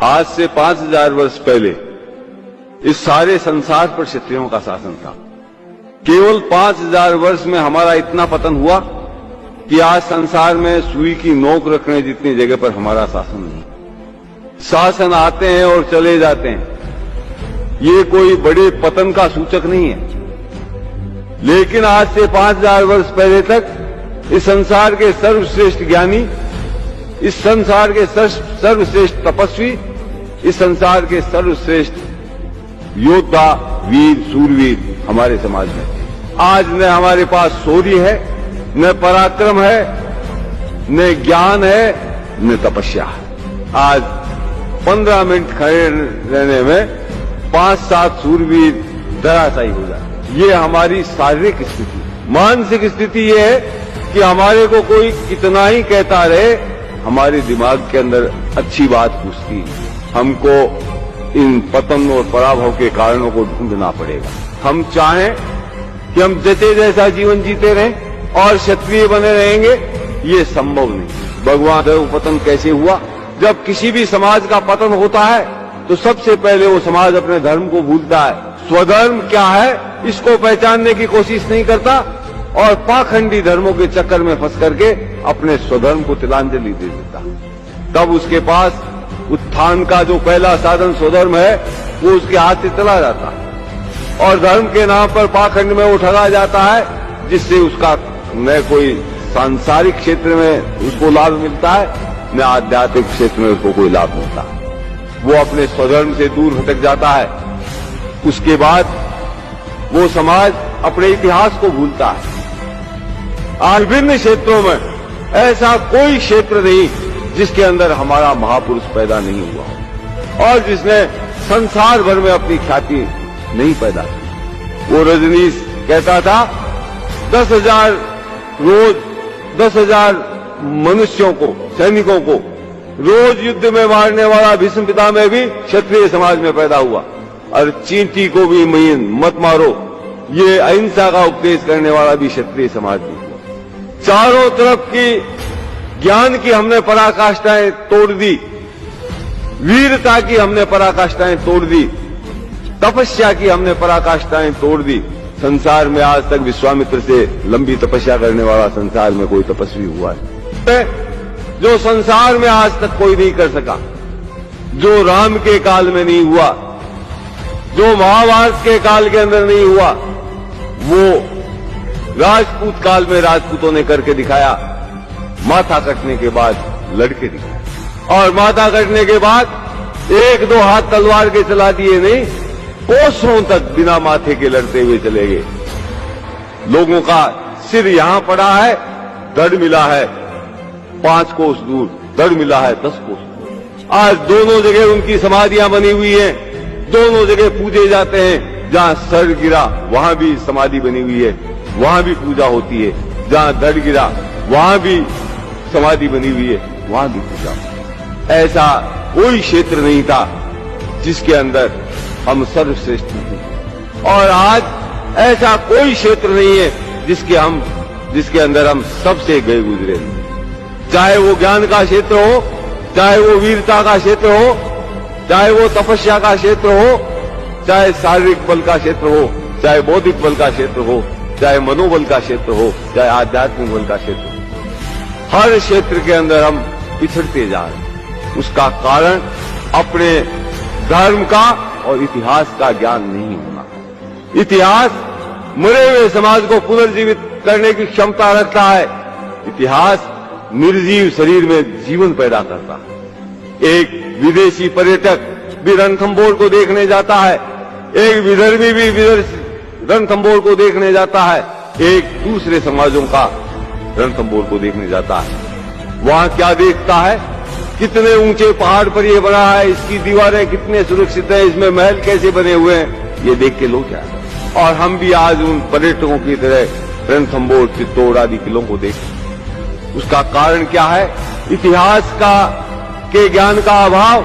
आज से 5000 वर्ष पहले इस सारे संसार पर क्षत्रियों का शासन था। केवल 5000 वर्ष में हमारा इतना पतन हुआ कि आज संसार में सुई की नोक रखने जितनी जगह पर हमारा शासन नहीं। शासन आते हैं और चले जाते हैं, ये कोई बड़े पतन का सूचक नहीं है। लेकिन आज से 5000 वर्ष पहले तक इस संसार के सर्वश्रेष्ठ ज्ञानी, इस संसार के सर्वश्रेष्ठ तपस्वी, इस संसार के सर्वश्रेष्ठ योद्धा, वीर, सूरवीर हमारे समाज में थे। आज न हमारे पास शौर्य है, न पराक्रम है, न ज्ञान है, न तपस्या है। आज 15 मिनट खड़े रहने में 5-7 सूरवीर धराशायी हो जाते। ये हमारी शारीरिक स्थिति। मानसिक स्थिति ये है कि हमारे को कोई कितना ही कहता रहे, हमारे दिमाग के अंदर अच्छी बात घुसती। हमको इन पतन और पराभव के कारणों को ढूंढना पड़ेगा। हम चाहें कि हम जैसे जैसा जीवन जीते रहें और क्षत्रिय बने रहेंगे, ये संभव नहीं। भगवान का पतन कैसे हुआ? जब किसी भी समाज का पतन होता है तो सबसे पहले वो समाज अपने धर्म को भूलता है। स्वधर्म क्या है इसको पहचानने की कोशिश नहीं करता और पाखंडी धर्मों के चक्कर में फंस करके अपने स्वधर्म को तिलांजलि दे देता। तब उसके पास उत्थान का जो पहला साधन स्वधर्म है वो उसके हाथ से चला जाता है और धर्म के नाम पर पाखंड में वो ठगा जाता है, जिससे उसका न कोई सांसारिक क्षेत्र में उसको लाभ मिलता है, न आध्यात्मिक क्षेत्र में उसको कोई लाभ मिलता है। वो अपने स्वधर्म से दूर भटक जाता है। उसके बाद वो समाज अपने इतिहास को भूलता है। आज विभिन्न क्षेत्रों में ऐसा कोई क्षेत्र नहीं जिसके अंदर हमारा महापुरुष पैदा नहीं हुआ हो और जिसने संसार भर में अपनी ख्याति नहीं पैदा की। वो रजनीश कहता था 10,000 रोज 10,000 मनुष्यों को, सैनिकों को रोज युद्ध में मारने वाला भीष्म पितामह भी क्षत्रिय समाज में पैदा हुआ। और चींटी को भी मत मारो, ये अहिंसा का उपदेश करने वाला भी क्षत्रिय समाज में हुआ। चारों तरफ की ज्ञान की हमने पराकाष्ठाएं तोड़ दी, वीरता की हमने पराकाष्ठाएं तोड़ दी, तपस्या की हमने पराकाष्ठाएं तोड़ दी। संसार में आज तक विश्वामित्र से लंबी तपस्या करने वाला संसार में कोई तपस्वी हुआ है जो संसार में आज तक कोई नहीं कर सका, जो राम के काल में नहीं हुआ, जो महाभारत के काल के अंदर नहीं हुआ, वो राजपूत काल में राजपूतों ने करके दिखाया। माथा कटने के बाद लड़के दिखाए और माथा कटने के बाद 1-2 हाथ तलवार के चला दिए नहीं, कोसों तक बिना माथे के लड़ते हुए चले गए। लोगों का सिर यहां पड़ा है, धड़ मिला है 5 कोस दूर, धड़ मिला है 10 कोस दूर। आज दोनों जगह उनकी समाधियां बनी हुई हैं, दोनों जगह पूजे जाते हैं। जहां सर गिरा वहां भी समाधि बनी हुई है, वहां भी पूजा होती है। जहां धड़ गिरा वहां भी समाधि बनी हुई है, वहां भी पूजा। ऐसा कोई क्षेत्र नहीं था जिसके अंदर हम सर्वश्रेष्ठ नहीं, और आज ऐसा कोई क्षेत्र नहीं है जिसके अंदर हम सबसे गए गुजरे। चाहे वो ज्ञान का क्षेत्र हो, चाहे वो वीरता का क्षेत्र हो, चाहे वो तपस्या का क्षेत्र हो, चाहे शारीरिक बल का क्षेत्र हो, चाहे बौद्धिक बल का क्षेत्र हो, चाहे मनोबल का क्षेत्र हो, चाहे आध्यात्मिक बल का क्षेत्र हो, हर क्षेत्र के अंदर हम पिछड़ते जा रहे हैं। उसका कारण अपने धर्म का और इतिहास का ज्ञान नहीं होना। इतिहास मरे हुए समाज को पुनर्जीवित करने की क्षमता रखता है। इतिहास निर्जीव शरीर में जीवन पैदा करता है। एक विदेशी पर्यटक भी रणथंभौर को देखने जाता है, एक विदर्भी भी रणथंभौर को देखने जाता है, एक दूसरे समाजों का रणथंभौर को देखने जाता है। वहां क्या देखता है? कितने ऊंचे पहाड़ पर ये बना है, इसकी दीवारें कितने सुरक्षित हैं, इसमें महल कैसे बने हुए हैं, ये देख के लोग जाते हैं। और हम भी आज उन पर्यटकों की तरह रणथंभौर, चित्तौड़ आदि किलों को देखते। उसका कारण क्या है? इतिहास के ज्ञान का अभाव।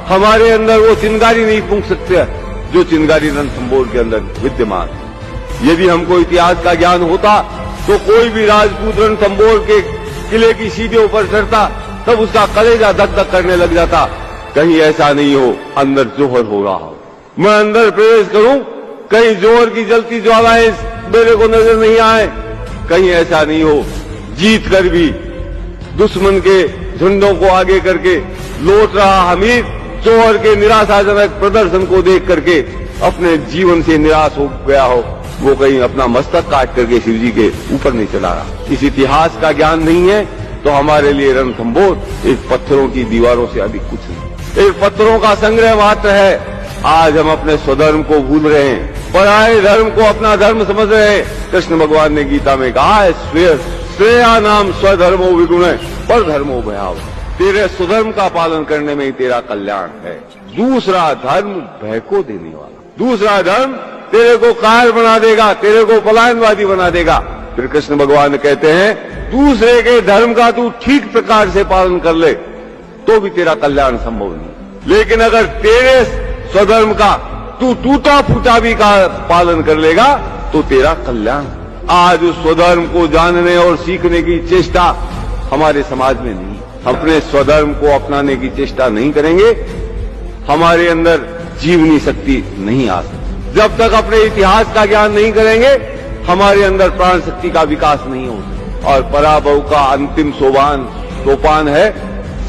हमारे अंदर वो चिंगारी नहीं फूंक सकते जो चिंगारी रणथंभौर के अंदर विद्यमान। यदि हमको इतिहास का ज्ञान होता तो कोई भी राजपूत रणथंभौर के किले की सीढ़ियों पर चढ़ता तब उसका कलेजा धक धक करने लग जाता, कहीं ऐसा नहीं हो अंदर जोहर हो रहा हो, मैं अंदर प्रवेश करूं, कहीं जोहर की जलती ज्वालाएं मेरे को नजर नहीं आए, कहीं ऐसा नहीं हो जीत कर भी दुश्मन के झंडों को आगे करके लौट रहा हमीर जोहर के निराशाजनक प्रदर्शन को देख करके अपने जीवन से निराश हो गया हो, वो कहीं अपना मस्तक काट करके शिव जी के ऊपर नहीं चला रहा। इस इतिहास का ज्ञान नहीं है तो हमारे लिए रणथंभौर एक पत्थरों की दीवारों से अधिक कुछ नहीं, एक पत्थरों का संग्रह मात्र है। आज हम अपने स्वधर्म को भूल रहे हैं, पराये धर्म को अपना धर्म समझ रहे हैं। कृष्ण भगवान ने गीता में कहा है, श्रेया नाम स्वधर्मो विगुण पर धर्मो भयाव, तेरे स्वधर्म का पालन करने में ही तेरा कल्याण है। दूसरा धर्म भय को देने वाला, दूसरा धर्म तेरे को कायर बना देगा, तेरे को पलायनवादी बना देगा। फिर कृष्ण भगवान कहते हैं, दूसरे के धर्म का तू ठीक प्रकार से पालन कर ले तो भी तेरा कल्याण संभव नहीं, लेकिन अगर तेरे स्वधर्म का तू टूटा फूटा भी का पालन कर लेगा तो तेरा कल्याण। आज उस स्वधर्म को जानने और सीखने की चेष्टा हमारे समाज में नहीं। अपने स्वधर्म को अपनाने की चेष्टा नहीं करेंगे, हमारे अंदर जीवनी शक्ति नहीं आ सकती। जब तक अपने इतिहास का ज्ञान नहीं करेंगे, हमारे अंदर प्राण शक्ति का विकास नहीं हो सकता। और पराभव का अंतिम सोपान है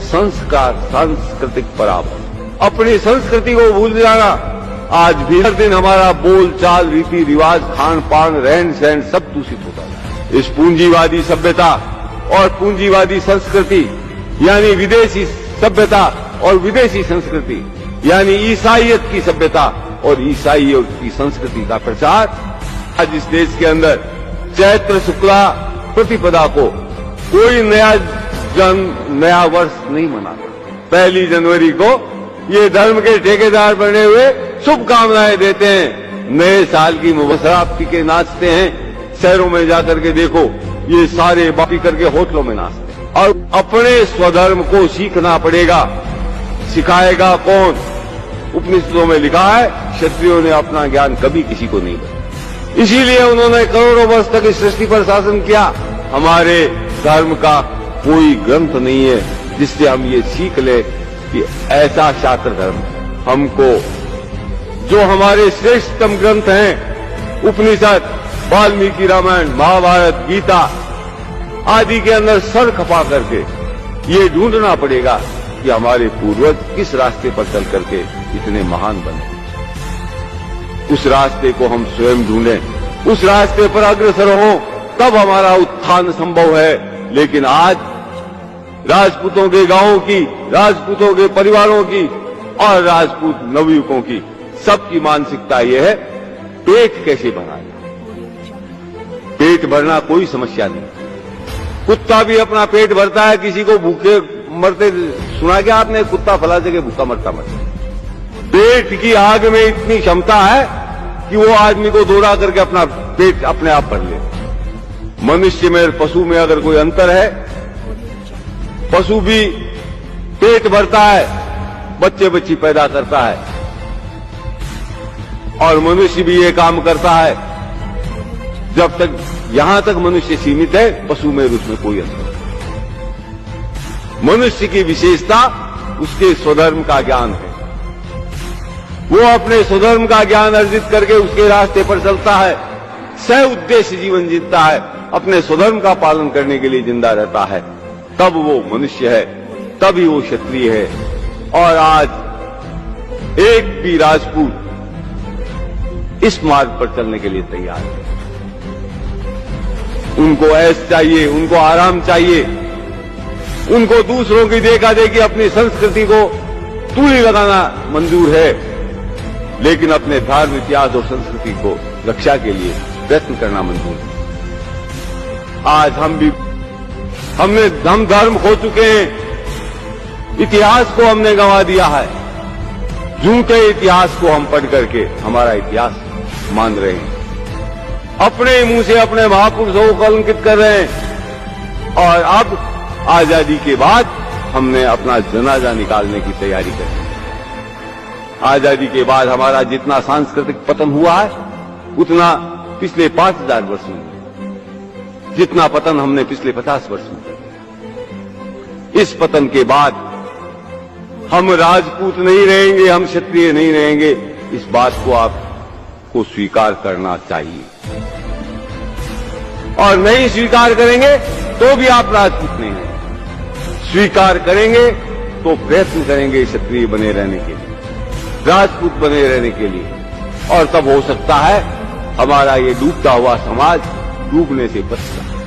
संस्कार, सांस्कृतिक पराभव, अपनी संस्कृति को भूल जाना। आज भी हर दिन हमारा बोल चाल, रीति रिवाज, खान पान, रहन सहन सब दूषित होता है। इस पूंजीवादी सभ्यता और पूंजीवादी संस्कृति यानी विदेशी सभ्यता और विदेशी संस्कृति यानी ईसाइयत की सभ्यता और ईसाइयों की संस्कृति का प्रचार आज इस देश के अंदर चैत्र शुक्ला प्रतिपदा को कोई नया वर्ष नहीं मनाता। 1 जनवरी को ये धर्म के ठेकेदार बने हुए शुभकामनाएं देते हैं, नए साल की शराब पी के नाचते हैं। शहरों में जाकर के देखो, ये सारे बापी करके होटलों में नाचते हैं। और अपने स्वधर्म को सीखना पड़ेगा। सिखाएगा कौन? उपनिषदों में लिखा है, क्षत्रियों ने अपना ज्ञान कभी किसी को नहीं दिया, इसीलिए उन्होंने करोड़ों वर्ष तक इस सृष्टि पर शासन किया। हमारे धर्म का कोई ग्रंथ नहीं है जिससे हम ये सीख ले कि ऐसा शास्त्र धर्म हमको, जो हमारे श्रेष्ठतम ग्रंथ हैं, उपनिषद, वाल्मीकि रामायण, महाभारत, गीता आदि के अंदर सर खपा करके ये ढूंढना पड़ेगा कि हमारे पूर्वज किस रास्ते पर चल करके इतने महान बने। उस रास्ते को हम स्वयं ढूंढें, उस रास्ते पर अग्रसर हों, तब हमारा उत्थान संभव है। लेकिन आज राजपूतों के गांवों की, राजपूतों के परिवारों की और राजपूत नवयुवकों की सबकी मानसिकता यह है, पेट कैसे भराए। पेट भरना कोई समस्या नहीं, कुत्ता भी अपना पेट भरता है। किसी को भूखे मरते सुना क्या आपने? कुत्ता फला जगह भूखा मरता। पेट की आग में इतनी क्षमता है कि वो आदमी को दौड़ा करके अपना पेट अपने आप भर ले। मनुष्य में, पशु में अगर कोई अंतर है, पशु भी पेट भरता है, बच्चे बच्ची पैदा करता है, और मनुष्य भी ये काम करता है। जब तक यहां तक मनुष्य सीमित है, पशु में उसमें कोई अंतर नहीं। मनुष्य की विशेषता उसके स्वधर्म का ज्ञान है। वो अपने स्वधर्म का ज्ञान अर्जित करके उसके रास्ते पर चलता है, सह उद्देश्य जीवन जीता है, अपने स्वधर्म का पालन करने के लिए जिंदा रहता है, तब वो मनुष्य है, तभी वो क्षत्रिय है। और आज एक भी राजपूत इस मार्ग पर चलने के लिए तैयार है। उनको ऐश चाहिए, उनको आराम चाहिए, उनको दूसरों की देखा देखी अपनी संस्कृति को तूली लगाना मंजूर है, लेकिन अपने धर्म, इतिहास और संस्कृति को रक्षा के लिए प्रयत्न करना मंजूर है। आज हम धर्म खो चुके हैं, इतिहास को हमने गंवा दिया है। झूठे इतिहास को हम पढ़ करके हमारा इतिहास मान रहे हैं, अपने मुंह से अपने महापुरुषों को कलंकित कर रहे हैं। और अब आजादी के बाद हमने अपना जनाजा निकालने की तैयारी कर ली। आजादी के बाद हमारा जितना सांस्कृतिक पतन हुआ है, उतना पिछले 5000 वर्षों में, जितना पतन हमने पिछले 50 वर्षों में। इस पतन के बाद हम राजपूत नहीं रहेंगे, हम क्षत्रिय नहीं रहेंगे, इस बात को आपको स्वीकार करना चाहिए। और नहीं स्वीकार करेंगे तो भी आप राजपूत नहीं हैं। स्वीकार करेंगे तो प्रयत्न करेंगे क्षत्रिय बने रहने के लिए, राजपूत बने रहने के लिए, और तब हो सकता है हमारा ये डूबता हुआ समाज डूबने से बच जाए।